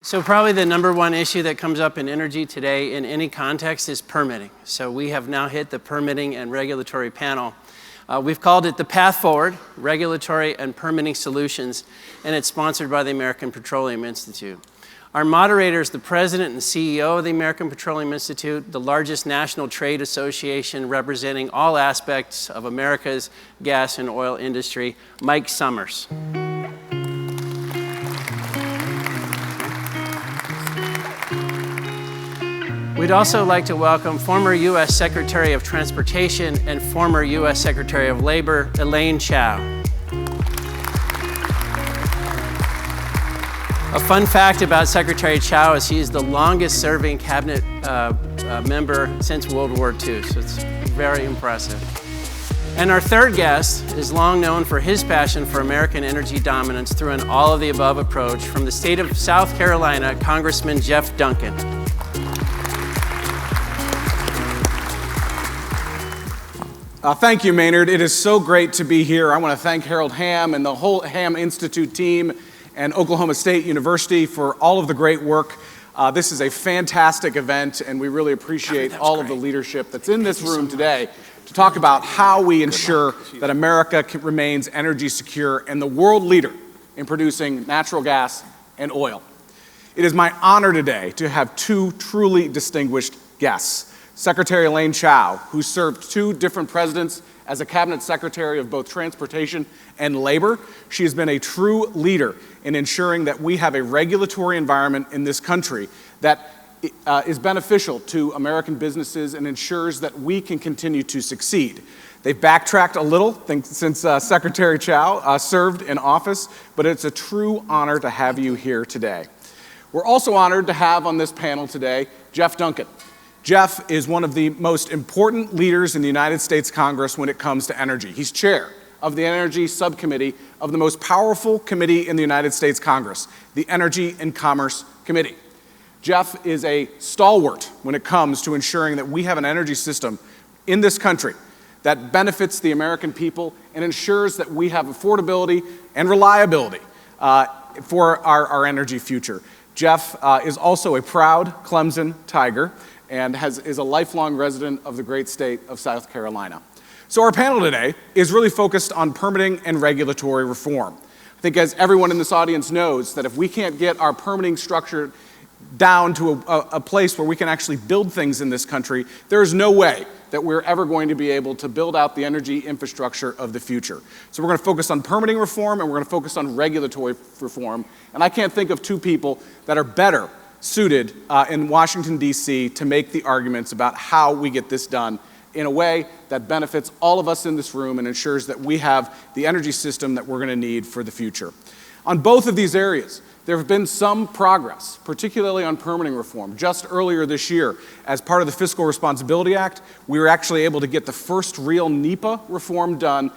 So probably the number one issue that comes up in energy today in any context is permitting. So we have now hit the permitting and regulatory panel. We've called it the Path Forward, Regulatory and Permitting Solutions, and it's sponsored by the American Petroleum Institute. Our moderator is the president and CEO of the American Petroleum Institute, the largest national trade association representing all aspects of America's gas and oil industry, Mike Summers. We'd also like to welcome former U.S. Secretary of Transportation and former U.S. Secretary of Labor, Elaine Chao. A fun fact about Secretary Chao is he is the longest serving cabinet member since World War II, so it's very impressive. And our third guest is long known for his passion for American energy dominance through an all-of-the-above approach from the state of South Carolina, Congressman Jeff Duncan. Thank you, Maynard. It is so great to be here. I want to thank Harold Hamm and the whole Hamm Institute team and Oklahoma State University for all of the great work. This is a fantastic event, and we really appreciate all of the leadership that's in this room today to talk about how we ensure that America remains energy secure and the world leader in producing natural gas and oil. It is my honor today to have two truly distinguished guests. Secretary Elaine Chao, who served two different presidents as a cabinet secretary of both transportation and labor. She has been a true leader in ensuring that we have a regulatory environment in this country that is beneficial to American businesses and ensures that we can continue to succeed. They've backtracked a little since Secretary Chao served in office, but it's a true honor to have you here today. We're also honored to have on this panel today Jeff Duncan. Jeff is one of the most important leaders in the United States Congress when it comes to energy. He's chair of the Energy Subcommittee of the most powerful committee in the United States Congress, the Energy and Commerce Committee. Jeff is a stalwart when it comes to ensuring that we have an energy system in this country that benefits the American people and ensures that we have affordability and reliability for our energy future. Jeff is also a proud Clemson Tiger and is a lifelong resident of the great state of South Carolina. So our panel today is really focused on permitting and regulatory reform. I think as everyone in this audience knows that if we can't get our permitting structure down to a place where we can actually build things in this country, there is no way that we're ever going to be able to build out the energy infrastructure of the future. So we're going to focus on permitting reform and we're going to focus on regulatory reform. And I can't think of two people that are better suited in Washington, D.C. to make the arguments about how we get this done in a way that benefits all of us in this room and ensures that we have the energy system that we're going to need for the future. On both of these areas, there have been some progress, particularly on permitting reform. Just earlier this year, as part of the Fiscal Responsibility Act, we were actually able to get the first real NEPA reform done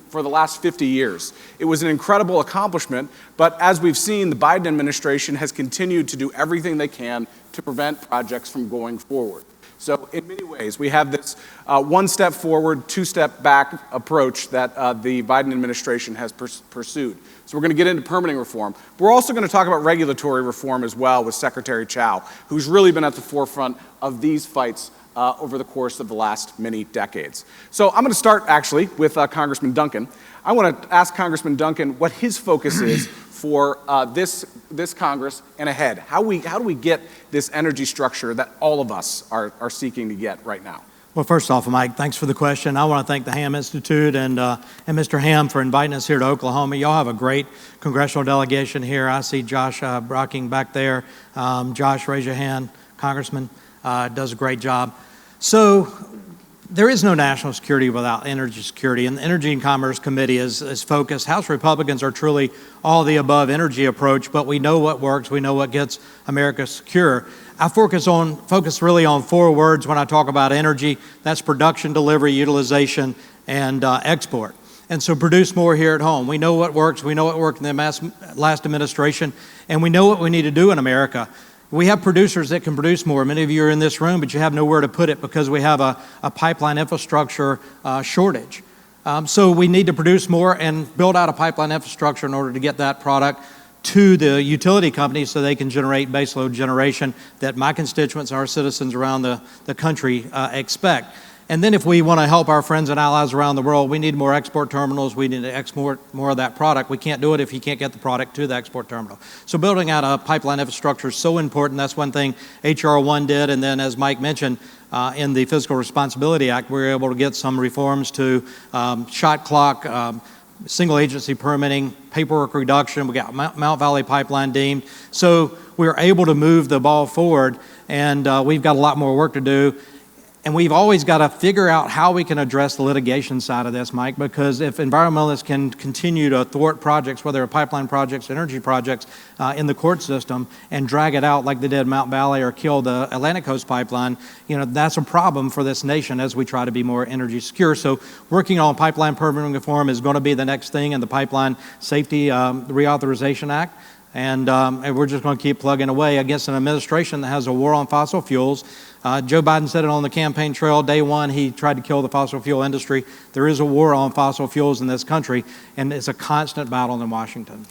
for the last 50 years. It was an incredible accomplishment, but as we've seen, the Biden administration has continued to do everything they can to prevent projects from going forward. So in many ways, we have this one step forward, two step back approach that the Biden administration has pursued. So we're going to get into permitting reform. We're also going to talk about regulatory reform as well with Secretary Chao, who's really been at the forefront of these fights over the course of the last many decades. So I'm going to start actually with Congressman Duncan. I want to ask Congressman Duncan what his focus is for this Congress and ahead. How do we get this energy structure that all of us are seeking to get right now? Well, first off, Mike, thanks for the question. I want to thank the Hamm Institute and Mr. Hamm for inviting us here to Oklahoma. Y'all have a great congressional delegation here. I see Josh Brocking back there. Josh, raise your hand. Congressman does a great job. So there is no national security without energy security, and the Energy and Commerce Committee is focused. House Republicans are truly all the above energy approach, but we know what works. We know what gets America secure. I focus really on four words when I talk about energy. That's production, delivery, utilization, and export. And so produce more here at home. We know what works. We know what worked in the last administration, and we know what we need to do in America. We have producers that can produce more. Many of you are in this room, but you have nowhere to put it because we have a pipeline infrastructure shortage. So we need to produce more and build out a pipeline infrastructure in order to get that product to the utility companies so they can generate baseload generation that my constituents, our citizens around the country expect. And then if we want to help our friends and allies around the world, we need more export terminals. We need to export more of that product. We can't do it if you can't get the product to the export terminal. So building out a pipeline infrastructure is so important. That's one thing H.R. 1 did. And then, as Mike mentioned, in the Fiscal Responsibility Act, we were able to get some reforms to shot clock, single agency permitting, paperwork reduction. We got Mount Valley Pipeline deemed. So we were able to move the ball forward, and we've got a lot more work to do. And we've always got to figure out how we can address the litigation side of this, Mike, because if environmentalists can continue to thwart projects, whether they're pipeline projects, energy projects, in the court system and drag it out like they did Mount Valley or kill the Atlantic Coast Pipeline, that's a problem for this nation as we try to be more energy secure. So working on pipeline permitting reform is going to be the next thing in the Pipeline Safety Reauthorization Act. And we're just going to keep plugging away against an administration that has a war on fossil fuels. Joe Biden said it on the campaign trail. Day one, he tried to kill the fossil fuel industry. There is a war on fossil fuels in this country, and it's a constant battle in Washington.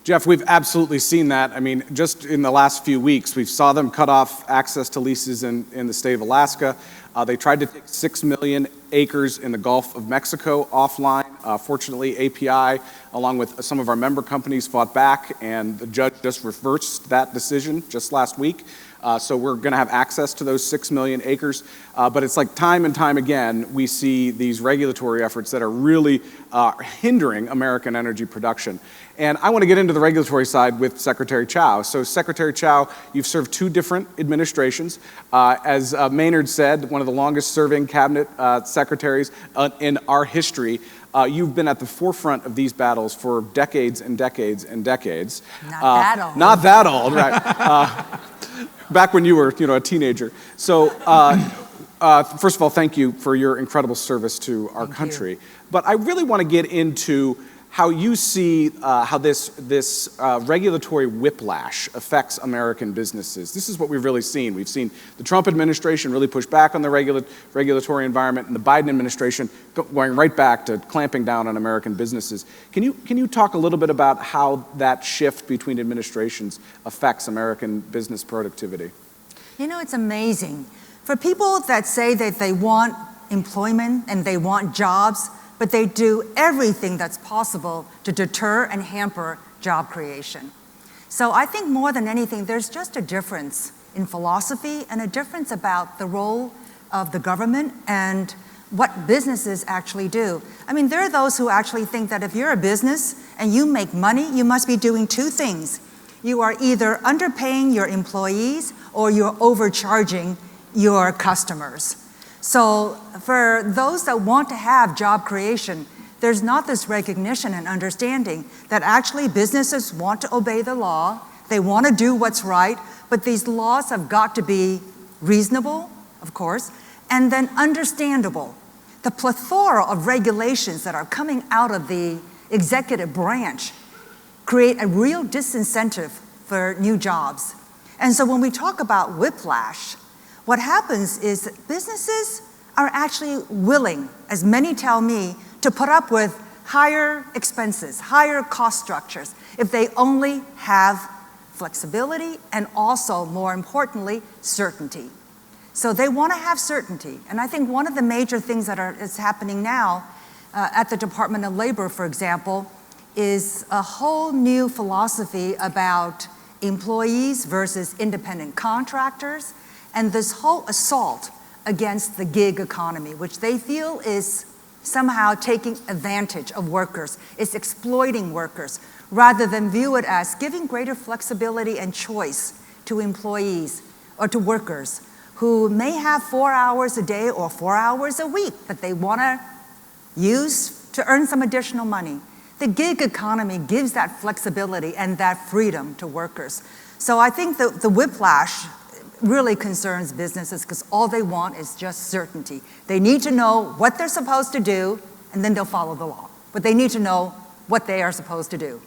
Jeff, we've absolutely seen that. I mean, just in the last few weeks, we saw them cut off access to leases in the state of Alaska. They tried to take 6 million acres in the Gulf of Mexico offline. Fortunately, API, along with some of our member companies, fought back, and the judge just reversed that decision just last week. So we're going to have access to those 6 million acres. But it's like time and time again, we see these regulatory efforts that are really hindering American energy production. And I want to get into the regulatory side with Secretary Chao. So Secretary Chao, you've served 2 different administrations. As Maynard said, one of the longest serving cabinet secretaries in our history. You've been at the forefront of these battles for decades and decades and decades. Not that old. Not that old, right. Back when you were, a teenager. So, first of all, thank you for your incredible service to our country. But I really want to get into how you see how this regulatory whiplash affects American businesses. This is what we've really seen. We've seen the Trump administration really push back on the regulatory environment, and the Biden administration going right back to clamping down on American businesses. Can you talk a little bit about how that shift between administrations affects American business productivity? It's amazing. For people that say that they want employment and they want jobs, but they do everything that's possible to deter and hamper job creation. So I think more than anything, there's just a difference in philosophy and a difference about the role of the government and what businesses actually do. I mean, there are those who actually think that if you're a business and you make money, you must be doing 2 things. You are either underpaying your employees or you're overcharging your customers. So for those that want to have job creation, there's not this recognition and understanding that actually businesses want to obey the law, they want to do what's right, but these laws have got to be reasonable, of course, and then understandable. The plethora of regulations that are coming out of the executive branch create a real disincentive for new jobs. And so when we talk about whiplash, what happens is that businesses are actually willing, as many tell me, to put up with higher expenses, higher cost structures, if they only have flexibility and also, more importantly, certainty. So they want to have certainty. And I think one of the major things that is happening now at the Department of Labor, for example, is a whole new philosophy about employees versus independent contractors, and this whole assault against the gig economy, which they feel is somehow taking advantage of workers, is exploiting workers, rather than view it as giving greater flexibility and choice to employees or to workers who may have 4 hours a day or 4 hours a week that they want to use to earn some additional money. The gig economy gives that flexibility and that freedom to workers. So I think the whiplash really concerns businesses because all they want is just certainty. They need to know what they're supposed to do, and then they'll follow the law. But they need to know what they are supposed to do.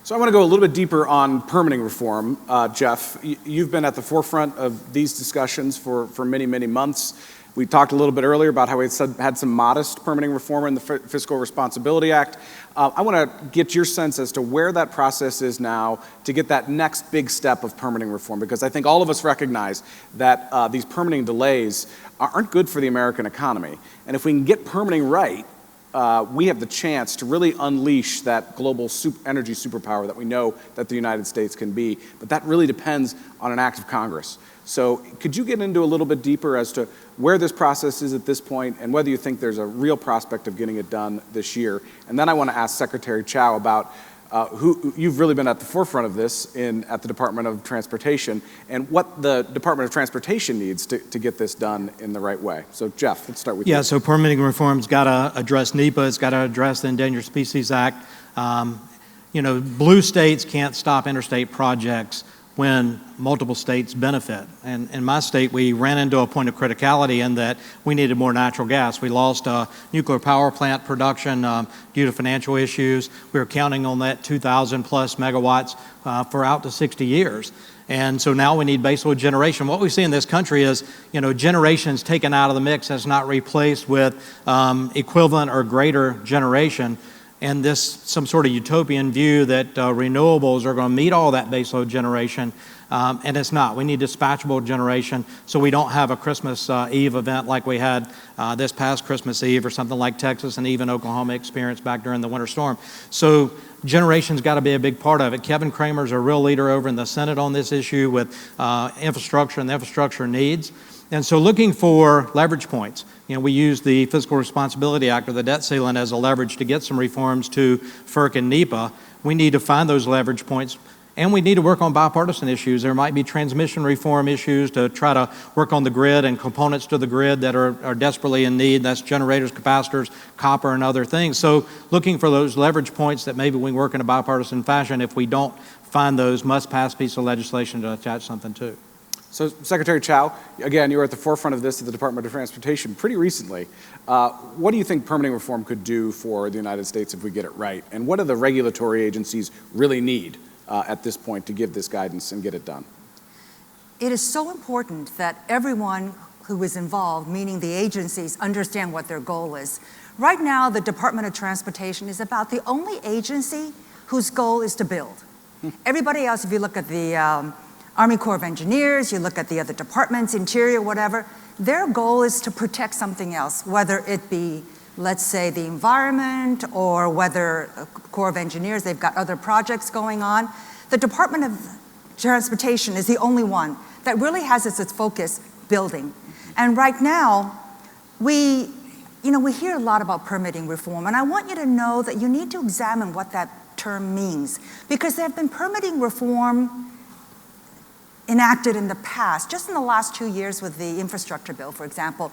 So I want to go a little bit deeper on permitting reform. Jeff, you've been at the forefront of these discussions for many, many months. We talked a little bit earlier about how we had some modest permitting reform in the Fiscal Responsibility Act. I want to get your sense as to where that process is now to get that next big step of permitting reform, because I think all of us recognize that these permitting delays aren't good for the American economy. And if we can get permitting right, we have the chance to really unleash that global energy superpower that we know that the United States can be. But that really depends on an act of Congress. So could you get into a little bit deeper as to where this process is at this point and whether you think there's a real prospect of getting it done this year? And then I want to ask Secretary Chao about who you've really been at the forefront of this at the Department of Transportation and what the Department of Transportation needs to get this done in the right way. So Jeff, let's start with you. Yeah, so permitting reform's got to address NEPA, it's got to address the Endangered Species Act. Blue states can't stop interstate projects when multiple states benefit. And in my state, we ran into a point of criticality in that we needed more natural gas. We lost nuclear power plant production due to financial issues. We were counting on that 2,000 plus megawatts for out to 60 years. And so now we need baseload generation. What we see in this country is, generation's taken out of the mix, that's not replaced with equivalent or greater generation. And some sort of utopian view that renewables are going to meet all that baseload generation, and it's not. We need dispatchable generation so we don't have a Christmas Eve event like we had this past Christmas Eve or something like Texas and even Oklahoma experienced back during the winter storm. So generation's got to be a big part of it. Kevin Cramer's a real leader over in the Senate on this issue with infrastructure and the infrastructure needs. And so looking for leverage points. We use the Fiscal Responsibility Act or the debt ceiling as a leverage to get some reforms to FERC and NEPA. We need to find those leverage points, and we need to work on bipartisan issues. There might be transmission reform issues to try to work on the grid and components to the grid that are desperately in need. That's generators, capacitors, copper, and other things. So looking for those leverage points that maybe we can work in a bipartisan fashion. If we don't find those must-pass piece of legislation to attach something to. So, Secretary Chao, again, you were at the forefront of this at the Department of Transportation pretty recently. What do you think permitting reform could do for the United States if we get it right? And what do the regulatory agencies really need at this point to give this guidance and get it done? It is so important that everyone who is involved, meaning the agencies, understand what their goal is. Right now, the Department of Transportation is about the only agency whose goal is to build. Everybody else, if you look at the Army Corps of Engineers, you look at the other departments, Interior, whatever, their goal is to protect something else, whether it be, let's say, the environment or whether Corps of Engineers, they've got other projects going on. The Department of Transportation is the only one that really has as its focus building. And right now, we hear a lot about permitting reform, and I want you to know that you need to examine what that term means, because there have been permitting reform enacted in the past, just in the last 2 years with the infrastructure bill, for example.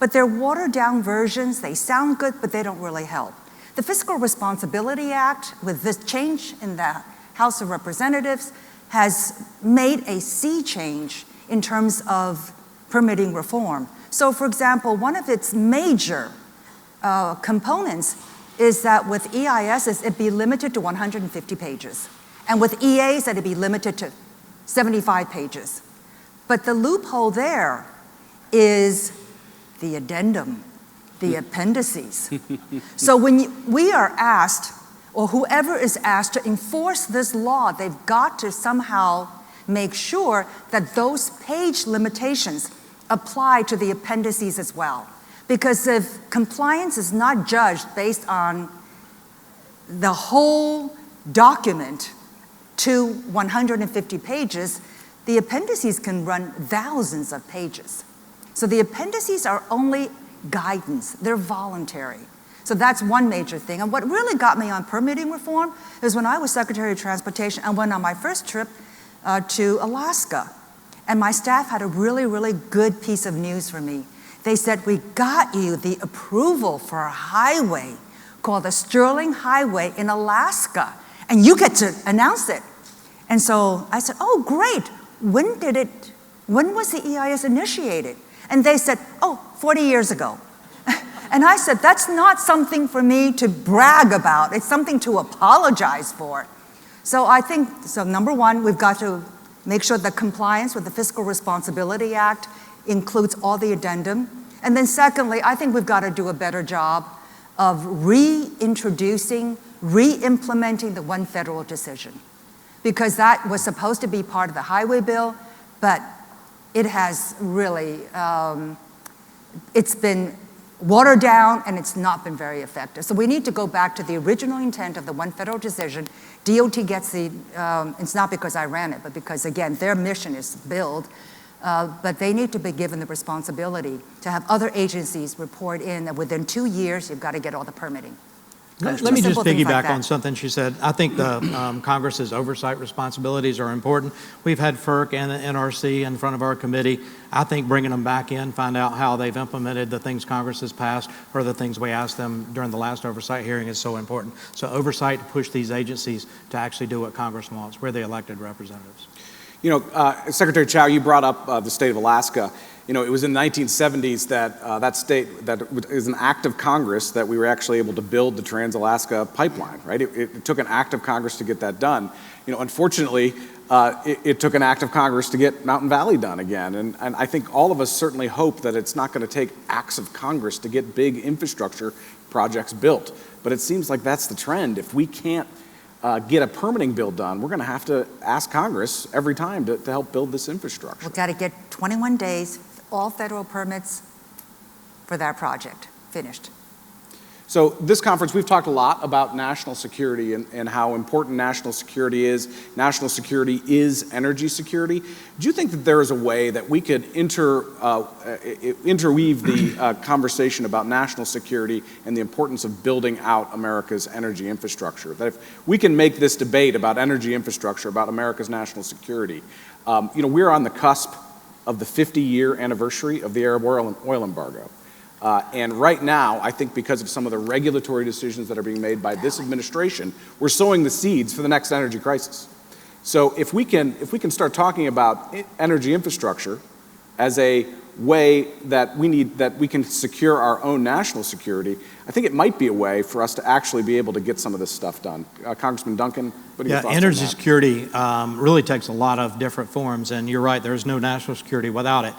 But they're watered down versions, they sound good, but they don't really help. The Fiscal Responsibility Act, with this change in the House of Representatives, has made a sea change in terms of permitting reform. So for example, one of its major components is that with EISs, it be limited to 150 pages. And with EAs, that it be limited to 75 pages. But the loophole there is the addendum, the appendices. So when we are asked, or whoever is asked to enforce this law, they've got to somehow make sure that those page limitations apply to the appendices as well. Because if compliance is not judged based on the whole document to 150 pages, the appendices can run thousands of pages. So the appendices are only guidance, they're voluntary. So that's one major thing. And what really got me on permitting reform is when I was Secretary of Transportation, I went on my first trip to Alaska. And my staff had a really, really good piece of news for me. They said, we got you the approval for a highway called the Sterling Highway in Alaska, and you get to announce it. And so I said, oh, great. When was the EIS initiated? And they said, 40 years ago. And I said, that's not something for me to brag about. It's something to apologize for. So I think, number one, we've got to make sure that compliance with the Fiscal Responsibility Act includes all the addendum. And then secondly, I think we've got to do a better job of reintroducing, re-implementing the one federal decision. Because that was supposed to be part of the highway bill, but it has really, it's been watered down and it's not been very effective. So we need to go back to the original intent of the one federal decision. DOT gets the, it's not because I ran it, but because again, their mission is build, but they need to be given the responsibility to have other agencies report in that within 2 years, you've got to get all the permitting. Let me just Simple things like piggyback that. on something she said. I think the Congress's oversight responsibilities are important. We've had FERC and the NRC in front of our committee. I think bringing them back in, find out how they've implemented the things Congress has passed or the things we asked them during the last oversight hearing is so important. So oversight to push these agencies to actually do what Congress wants. We're the elected representatives. You know, Secretary Chao, you brought up the state of Alaska. You know, it was in the 1970s that that state, that it was an act of Congress that we were actually able to build the Trans-Alaska pipeline, right? It took an act of Congress to get that done. You know, unfortunately, it took an act of Congress to get Mountain Valley done again. And I think all of us certainly hope that it's not going to take acts of Congress to get big infrastructure projects built. But it seems like that's the trend. If we can't get a permitting bill done, we're going to have to ask Congress every time to help build this infrastructure. We've got to get 21 days, all federal permits for that project finished. So this conference, we've talked a lot about national security and how important national security is. National security is energy security. Do you think that there is a way that we could interweave the conversation about national security and the importance of building out America's energy infrastructure? That if we can make this debate about energy infrastructure, about America's national security, you know, we're on the cusp of the 50-year anniversary of the Arab oil embargo. And right now, I think because of some of the regulatory decisions that are being made by this administration, we're sowing the seeds for the next energy crisis. So if we can start talking about energy infrastructure as a way that we can secure our own national security, I think it might be a way for us to actually be able to get some of this stuff done. Congressman Duncan, what are your thoughts on that? Energy security really takes a lot of different forms, and you're right, there's no national security without it.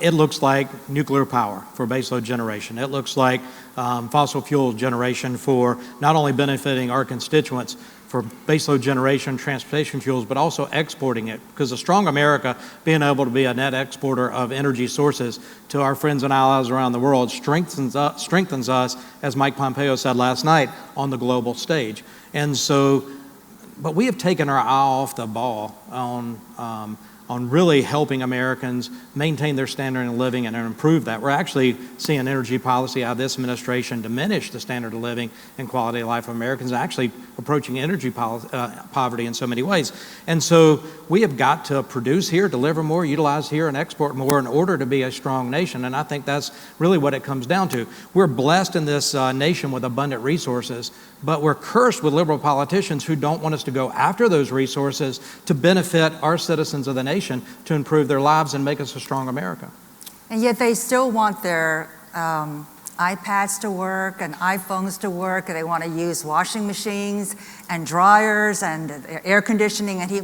It looks like nuclear power for baseload generation. It looks like fossil fuel generation for not only benefiting our constituents for baseload generation, transportation fuels, but also exporting it. Because a strong America, being able to be a net exporter of energy sources to our friends and allies around the world, strengthens us, as Mike Pompeo said last night, on the global stage. And so, but we have taken our eye off the ball on really helping Americans maintain their standard of living and improve that. We're actually seeing energy policy out of this administration diminish the standard of living and quality of life of Americans, actually approaching energy poverty in so many ways. And so we have got to produce here, deliver more, utilize here, and export more in order to be a strong nation. And I think that's really what it comes down to. We're blessed in this nation with abundant resources, but we're cursed with liberal politicians who don't want us to go after those resources to benefit our citizens of the nation, to improve their lives and make us a strong America. And yet they still want their iPads to work and iPhones to work, and they want to use washing machines and dryers and air conditioning and heat.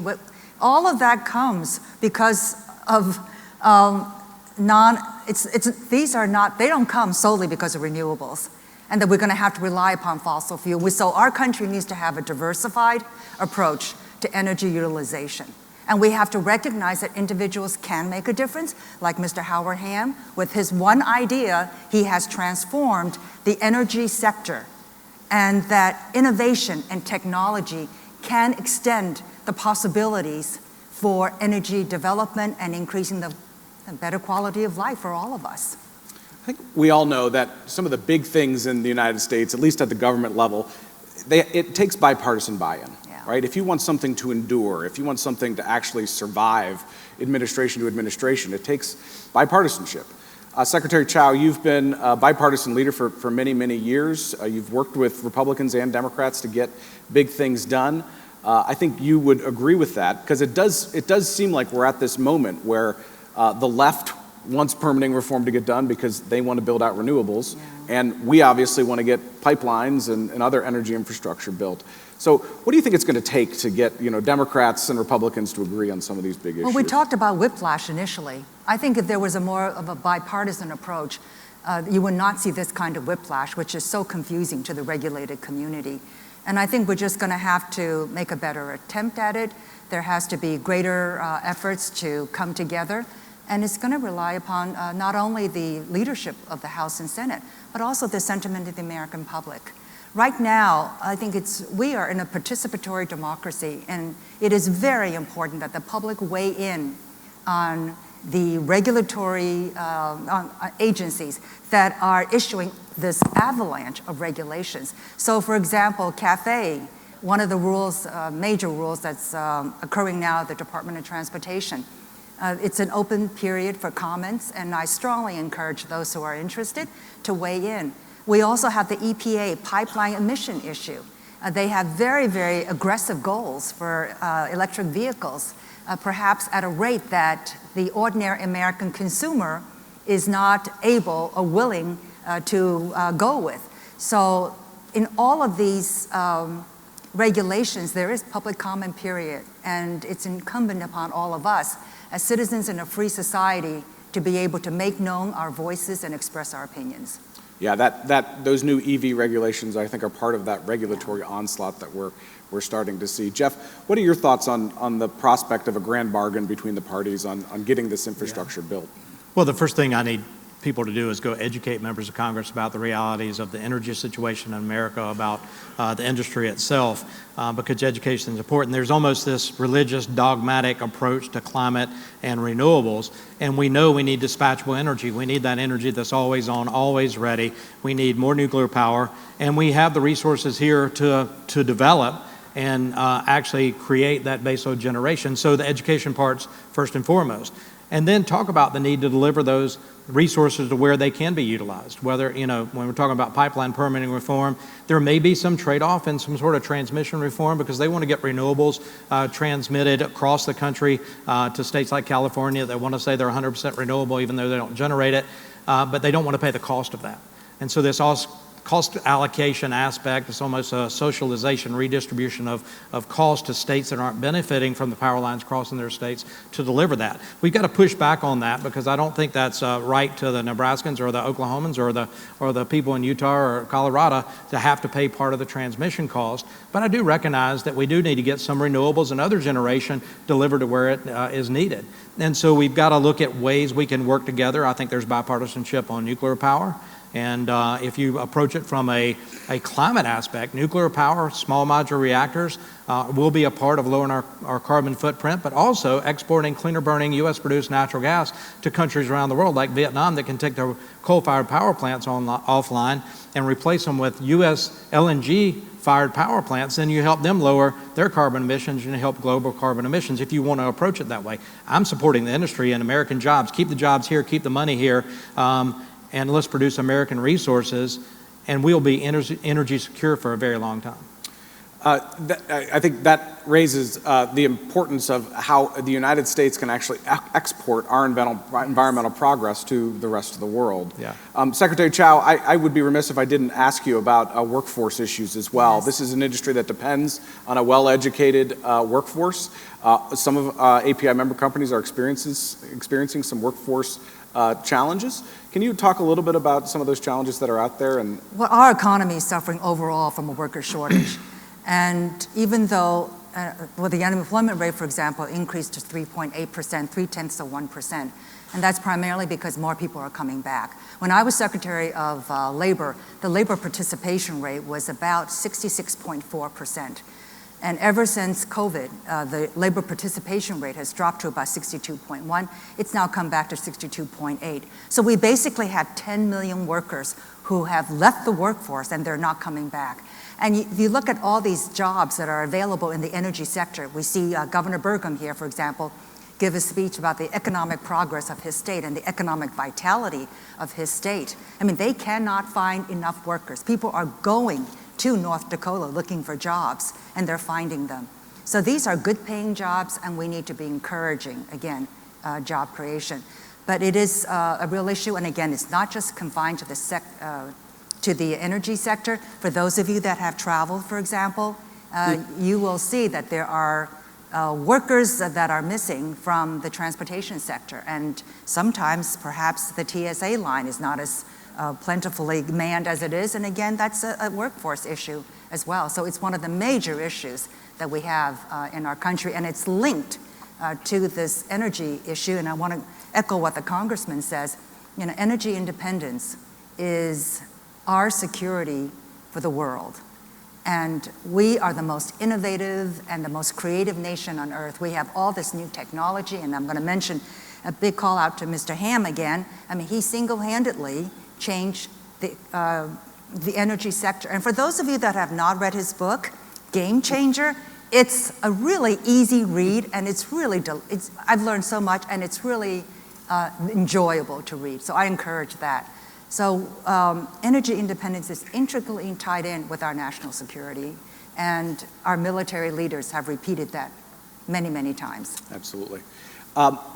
All of that comes because of they don't come solely because of renewables, and that we're going to have to rely upon fossil fuel. So our country needs to have a diversified approach to energy utilization. And we have to recognize that individuals can make a difference, like Mr. Howard Ham. With his one idea, he has transformed the energy sector, and that innovation and technology can extend the possibilities for energy development and increasing the better quality of life for all of us. I think we all know that some of the big things in the United States, at least at the government level, it takes bipartisan buy-in. Right? If you want something to endure, if you want something to actually survive administration to administration, it takes bipartisanship. Secretary Chao, you've been a bipartisan leader for many, many years. You've worked with Republicans and Democrats to get big things done. I think you would agree with that, because it does seem like we're at this moment where the left wants permitting reform to get done because they want to build out renewables, and we obviously want to get pipelines and other energy infrastructure built. So what do you think it's going to take to get Democrats and Republicans to agree on some of these big issues? Well, we talked about whiplash initially. I think if there was a more of a bipartisan approach, you would not see this kind of whiplash, which is so confusing to the regulated community. And I think we're just going to have to make a better attempt at it. There has to be greater efforts to come together. And it's going to rely upon not only the leadership of the House and Senate, but also the sentiment of the American public. Right now, I think we are in a participatory democracy, and it is very important that the public weigh in on the regulatory agencies that are issuing this avalanche of regulations. So for example, CAFE, one of the rules, major rules that's occurring now at the Department of Transportation, it's an open period for comments, and I strongly encourage those who are interested to weigh in. We also have the EPA pipeline emission issue. They have very, very aggressive goals for electric vehicles, perhaps at a rate that the ordinary American consumer is not able or willing to go with. So in all of these regulations, there is public comment period, and it's incumbent upon all of us as citizens in a free society to be able to make known our voices and express our opinions. Yeah, those new EV regulations, I think, are part of that regulatory onslaught that we're starting to see. Jeff, what are your thoughts on the prospect of a grand bargain between the parties on getting this infrastructure built? Well, the first thing I need people to do is go educate members of Congress about the realities of the energy situation in America, about the industry itself, because education is important. There's almost this religious, dogmatic approach to climate and renewables, and we know we need dispatchable energy. We need that energy that's always on, always ready. We need more nuclear power, and we have the resources here to develop and actually create that baseload generation. So the education part's first and foremost. And then talk about the need to deliver those resources to where they can be utilized. Whether, when we're talking about pipeline permitting reform, there may be some trade-off in some sort of transmission reform because they want to get renewables transmitted across the country to states like California that want to say they're 100% renewable even though they don't generate it, but they don't want to pay the cost of that. And so this also cost allocation aspect. It's almost a socialization, redistribution of cost to states that aren't benefiting from the power lines crossing their states to deliver that. We've got to push back on that because I don't think that's right to the Nebraskans or the Oklahomans or the people in Utah or Colorado to have to pay part of the transmission cost. But I do recognize that we do need to get some renewables and other generation delivered to where it is needed. And so we've got to look at ways we can work together. I think there's bipartisanship on nuclear power. And if you approach it from a climate aspect, nuclear power, small modular reactors will be a part of lowering our carbon footprint, but also exporting cleaner burning U.S.-produced natural gas to countries around the world like Vietnam that can take their coal-fired power plants offline and replace them with U.S. LNG-fired power plants. Then you help them lower their carbon emissions and you help global carbon emissions if you want to approach it that way. I'm supporting the industry and American jobs. Keep the jobs here, keep the money here. And let's produce American resources, and we'll be energy secure for a very long time. I think that raises the importance of how the United States can actually export our environmental progress to the rest of the world. Yeah. Secretary Chao, I would be remiss if I didn't ask you about workforce issues as well. Yes. This is an industry that depends on a well-educated workforce. Some of API member companies are experiencing some workforce challenges. Can you talk a little bit about some of those challenges that are out there? Well, our economy is suffering overall from a worker shortage. And even though the unemployment rate, for example, increased to 3.8%, 0.3%, and that's primarily because more people are coming back. When I was Secretary of Labor, the labor participation rate was about 66.4%. And ever since COVID, the labor participation rate has dropped to about 62.1. It's now come back to 62.8. So we basically have 10 million workers who have left the workforce and they're not coming back. And if you look at all these jobs that are available in the energy sector, we see Governor Burgum here, for example, give a speech about the economic progress of his state and the economic vitality of his state. I mean, they cannot find enough workers. People are going to North Dakota looking for jobs, and they're finding them. So these are good paying jobs, and we need to be encouraging, again, job creation. But it is a real issue, and again, it's not just confined to the energy sector. For those of you that have traveled, for example, you will see that there are workers that are missing from the transportation sector. And sometimes perhaps the TSA line is not as plentifully manned as it is. And again, that's a workforce issue as well. So it's one of the major issues that we have in our country. And it's linked to this energy issue. And I want to echo what the congressman says. You know, energy independence is our security for the world. And we are the most innovative and the most creative nation on earth. We have all this new technology, and I'm going to mention a big call out to Mr. Ham again. I mean, he single-handedly changed the energy sector. And for those of you that have not read his book, Game Changer, it's a really easy read, and it's really, I've learned so much, and it's really enjoyable to read. So I encourage that. So energy independence is intricately tied in with our national security, and our military leaders have repeated that many, many times. Absolutely.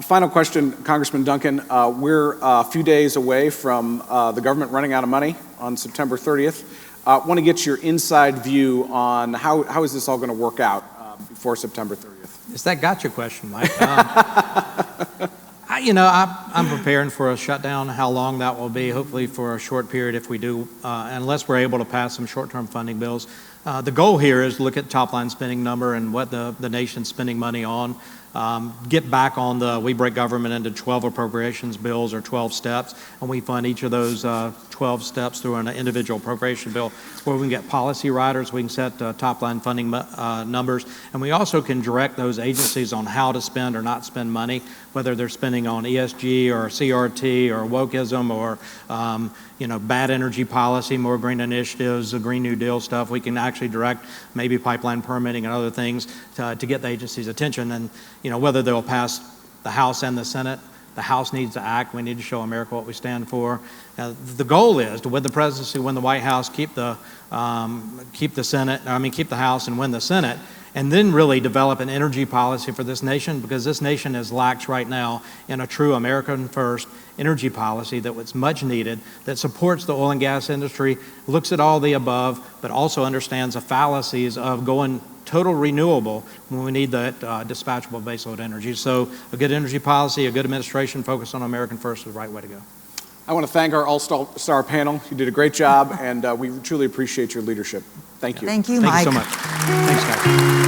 Final question, Congressman Duncan. We're a few days away from the government running out of money on September 30th. I want to get your inside view on how is this all going to work out before September 30th? Is that gotcha question, Mike? I'm preparing for a shutdown, how long that will be, hopefully for a short period if we do, unless we're able to pass some short-term funding bills. The goal here is to look at top-line spending number and what the nation's spending money on. Get back on we break government into 12 appropriations bills or 12 steps, and we fund each of those 12 steps through an individual appropriation bill where we can get policy riders, we can set top-line funding numbers, and we also can direct those agencies on how to spend or not spend money, whether they're spending on ESG or CRT or wokeism or bad energy policy, more green initiatives, the Green New Deal stuff. We can actually direct maybe pipeline permitting and other things to get the agency's attention. And whether they'll pass the House and the Senate, the House needs to act. We need to show America what we stand for. The goal is to win the presidency, win the White House, keep the House, and win the Senate, and then really develop an energy policy for this nation, because this nation is lax right now in a true American first energy policy that was much needed, that supports the oil and gas industry, looks at all the above, but also understands the fallacies of going total renewable when we need that dispatchable baseload energy. So a good energy policy, a good administration focused on American first is the right way to go. I want to thank our all-star panel. You did a great job, and we truly appreciate your leadership. Thank you. Thank you, Mike. Thank you so much. Thanks, guys.